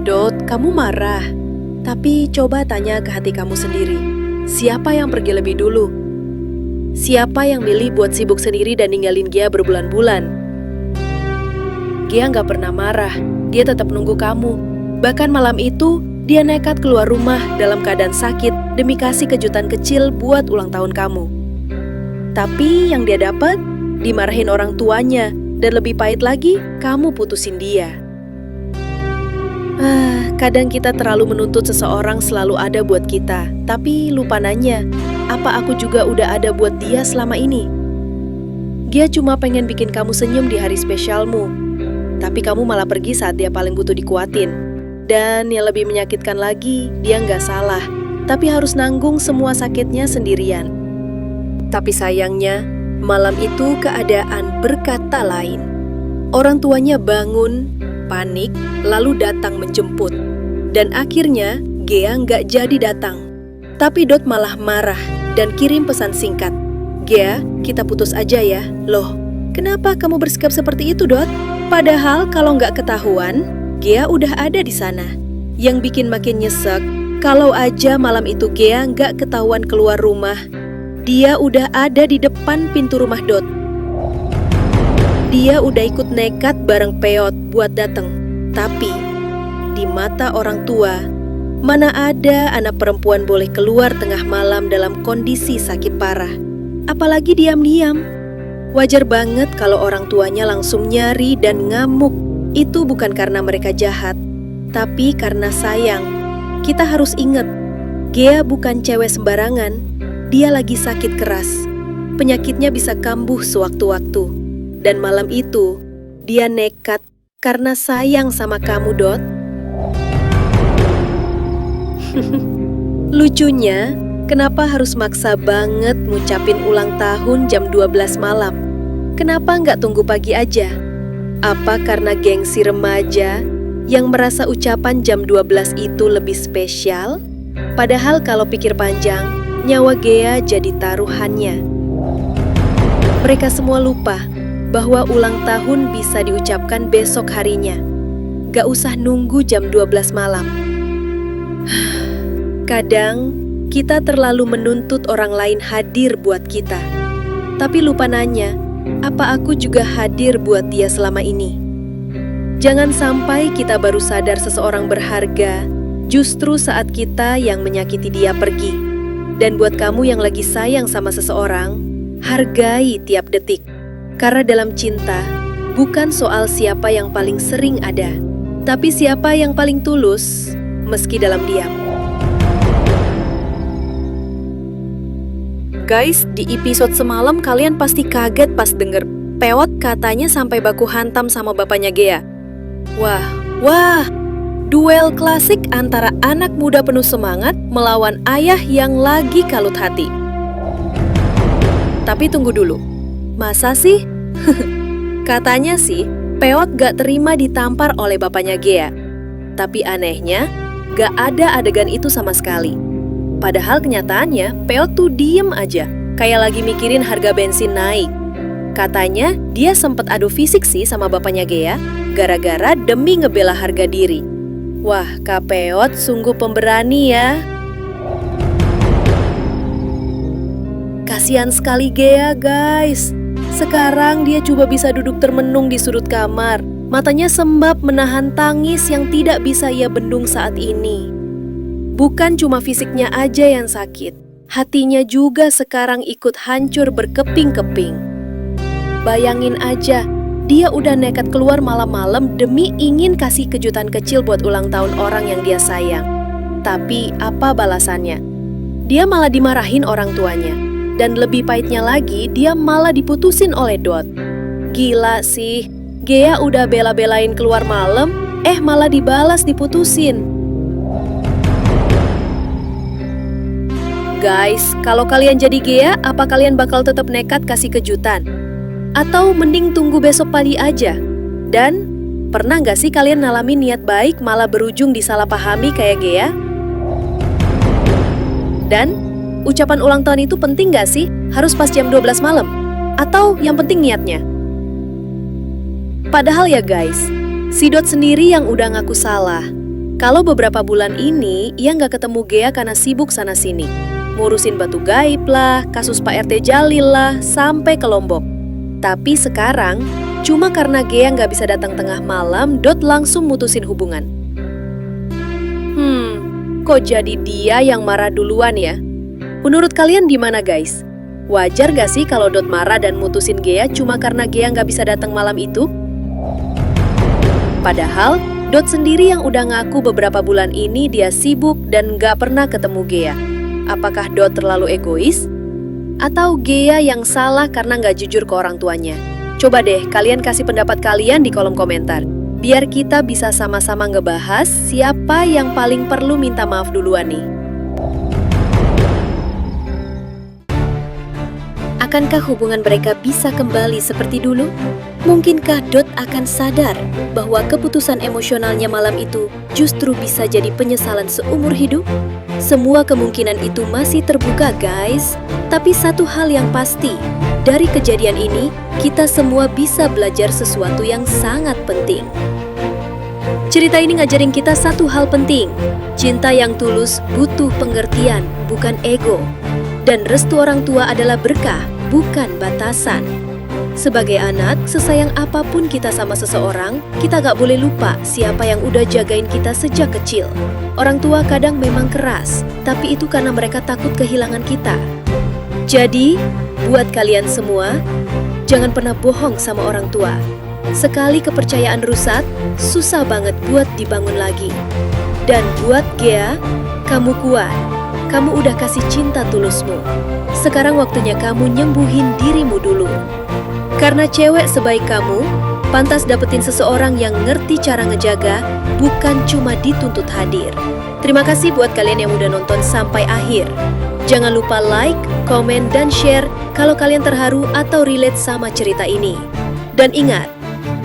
Dot, kamu marah. Tapi coba tanya ke hati kamu sendiri. Siapa yang pergi lebih dulu? Siapa yang milih buat sibuk sendiri dan ninggalin Gia berbulan-bulan? Gia nggak pernah marah. Dia tetap nunggu kamu. Bahkan malam itu, dia nekat keluar rumah dalam keadaan sakit demi kasih kejutan kecil buat ulang tahun kamu. Tapi yang dia dapat, dimarahin orang tuanya. Dan lebih pahit lagi, kamu putusin dia. Kadang kita terlalu menuntut seseorang selalu ada buat kita, tapi lupa nanya, apa aku juga udah ada buat dia selama ini? Dia cuma pengen bikin kamu senyum di hari spesialmu, tapi kamu malah pergi saat dia paling butuh dikuatin. Dan yang lebih menyakitkan lagi, dia nggak salah, tapi harus nanggung semua sakitnya sendirian. Tapi sayangnya, malam itu keadaan berkata lain. Orang tuanya bangun, panik, lalu datang menjemput. Dan akhirnya, Gia nggak jadi datang. Tapi Dot malah marah dan kirim pesan singkat. Gia, kita putus aja ya. Loh, kenapa kamu bersikap seperti itu, Dot? Padahal kalau nggak ketahuan, Gia udah ada di sana. Yang bikin makin nyesek, kalau aja malam itu Gia nggak ketahuan keluar rumah, dia udah ada di depan pintu rumah Dot. Dia udah ikut nekat bareng Peot buat dateng. Tapi, di mata orang tua, mana ada anak perempuan boleh keluar tengah malam dalam kondisi sakit parah. Apalagi diam-diam. Wajar banget kalau orang tuanya langsung nyari dan ngamuk. Itu bukan karena mereka jahat, tapi karena sayang. Kita harus ingat, Gia bukan cewek sembarangan. Dia lagi sakit keras. Penyakitnya bisa kambuh sewaktu-waktu. Dan malam itu, dia nekat karena sayang sama kamu, Dot. Lucunya, kenapa harus maksa banget ngucapin ulang tahun jam 12 malam? Kenapa nggak tunggu pagi aja? Apa karena gengsi remaja yang merasa ucapan jam 12 itu lebih spesial? Padahal kalau pikir panjang, nyawa Gia jadi taruhannya. Mereka semua lupa bahwa ulang tahun bisa diucapkan besok harinya. Gak usah nunggu jam 12 malam. Kadang, kita terlalu menuntut orang lain hadir buat kita. Tapi lupa nanya, apa aku juga hadir buat dia selama ini? Jangan sampai kita baru sadar seseorang berharga, justru saat kita yang menyakiti dia pergi. Dan buat kamu yang lagi sayang sama seseorang, hargai tiap detik. Karena dalam cinta, bukan soal siapa yang paling sering ada, tapi siapa yang paling tulus, meski dalam diam. Guys, di episode semalam kalian pasti kaget pas denger Peot katanya sampai baku hantam sama bapaknya Gia. Wah, duel klasik antara anak muda penuh semangat melawan ayah yang lagi kalut hati. Tapi tunggu dulu. Masa sih? Katanya sih, Peot gak terima ditampar oleh bapaknya Gia. Tapi anehnya, gak ada adegan itu sama sekali. Padahal kenyataannya, Peot tuh diem aja, kayak lagi mikirin harga bensin naik. Katanya, dia sempet adu fisik sih sama bapaknya Gia, gara-gara demi ngebela harga diri. Wah, Kak Peot sungguh pemberani ya. Kasihan sekali Gia, guys. Sekarang dia coba bisa duduk termenung di sudut kamar. Matanya sembab menahan tangis yang tidak bisa ia bendung saat ini. Bukan cuma fisiknya aja yang sakit, hatinya juga sekarang ikut hancur berkeping-keping. Bayangin aja, dia udah nekat keluar malam-malam demi ingin kasih kejutan kecil buat ulang tahun orang yang dia sayang. Tapi apa balasannya? Dia malah dimarahin orang tuanya. Dan lebih pahitnya lagi, dia malah diputusin oleh Dot. Gila sih, Gia udah bela-belain keluar malam, malah dibalas diputusin. Guys, kalau kalian jadi Gia, apa kalian bakal tetap nekat kasih kejutan? Atau mending tunggu besok pagi aja? Dan Pernah nggak sih kalian ngalamin niat baik malah berujung disalahpahami kayak Gea? Dan, ucapan ulang tahun itu penting nggak sih? Harus pas jam 12 malam? Atau yang penting niatnya? Padahal ya guys, si Dot sendiri yang udah ngaku salah. Kalau beberapa bulan ini, ia nggak ketemu Gea karena sibuk sana-sini. Ngurusin batu gaib lah, kasus Pak RT Jalil lah, sampai ke Lombok. Tapi sekarang, cuma karena Gea nggak bisa datang tengah malam, Dot langsung mutusin hubungan. Kok jadi dia yang marah duluan ya? Menurut kalian gimana guys? Wajar gak sih kalau Dot marah dan mutusin Gea cuma karena Gea nggak bisa datang malam itu? Padahal, Dot sendiri yang udah ngaku beberapa bulan ini dia sibuk dan nggak pernah ketemu Gea. Apakah Dot terlalu egois? Atau Gea yang salah karena nggak jujur ke orang tuanya? Coba deh kalian kasih pendapat kalian di kolom komentar. Biar kita bisa sama-sama ngebahas siapa yang paling perlu minta maaf duluan nih. Akankah hubungan mereka bisa kembali seperti dulu? Mungkinkah Dot akan sadar bahwa keputusan emosionalnya malam itu justru bisa jadi penyesalan seumur hidup? Semua kemungkinan itu masih terbuka guys. Tapi satu hal yang pasti, dari kejadian ini, kita semua bisa belajar sesuatu yang sangat penting. Cerita ini ngajarin kita satu hal penting. Cinta yang tulus butuh pengertian, bukan ego. Dan restu orang tua adalah berkah, bukan batasan. Sebagai anak, sesayang apapun kita sama seseorang, kita gak boleh lupa siapa yang udah jagain kita sejak kecil. Orang tua kadang memang keras, tapi itu karena mereka takut kehilangan kita. Jadi, buat kalian semua, jangan pernah bohong sama orang tua. Sekali kepercayaan rusak, susah banget buat dibangun lagi. Dan buat Gea, kamu kuat. Kamu udah kasih cinta tulusmu. Sekarang waktunya kamu nyembuhin dirimu dulu. Karena cewek sebaik kamu, pantas dapetin seseorang yang ngerti cara ngejaga, bukan cuma dituntut hadir. Terima kasih buat kalian yang udah nonton sampai akhir. Jangan lupa like, komen, dan share kalau kalian terharu atau relate sama cerita ini. Dan ingat,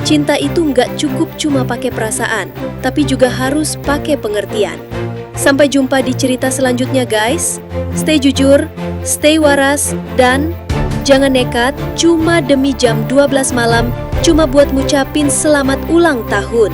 cinta itu nggak cukup cuma pakai perasaan, tapi juga harus pakai pengertian. Sampai jumpa di cerita selanjutnya guys. Stay jujur, stay waras, dan jangan nekat cuma demi jam 12 malam, cuma buat ngucapin selamat ulang tahun.